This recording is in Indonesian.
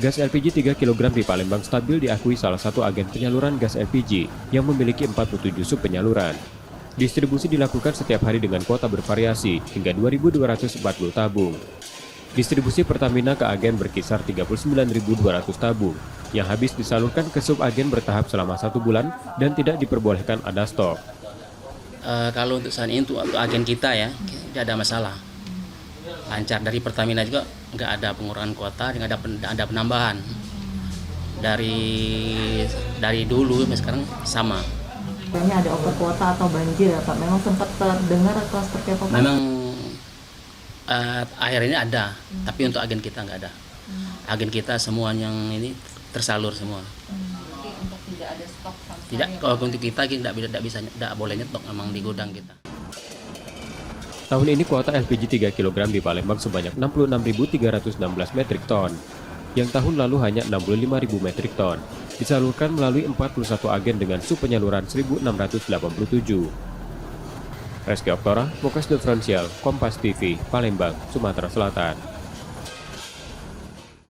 Gas LPG 3 kg di Palembang stabil diakui salah satu agen penyaluran gas LPG yang memiliki 47 sub penyaluran. Distribusi dilakukan setiap hari dengan kuota bervariasi hingga 2.240 tabung. Distribusi Pertamina ke agen berkisar 39.200 tabung yang habis disalurkan ke sub agen bertahap selama 1 bulan dan tidak diperbolehkan ada stok. Kalau untuk saat ini untuk agen kita ya tidak ada masalah, lancar. Dari Pertamina juga nggak ada pengurangan kuota, nggak ada penambahan dari dulu sampai sekarang sama. Kayaknya ada over kuota atau banjir ya Pak, memang sempat terdengar atau seperti apa Pak? Memang akhir ini ada, tapi untuk agen kita nggak ada. Agen kita semua yang ini tersalur semua. Untuk tidak ada stok sama sekali Tidak, ya, kalau untuk kita tidak boleh nyetok memang di gudang kita. Tahun ini kuota LPG 3 kg di Palembang sebanyak 66.316 metrik ton, yang tahun lalu hanya 65.000 metrik ton, disalurkan melalui 41 agen dengan sub penyaluran 1.687. Reski Oktora, Fokus Diferensial, Kompas TV, Palembang, Sumatera Selatan.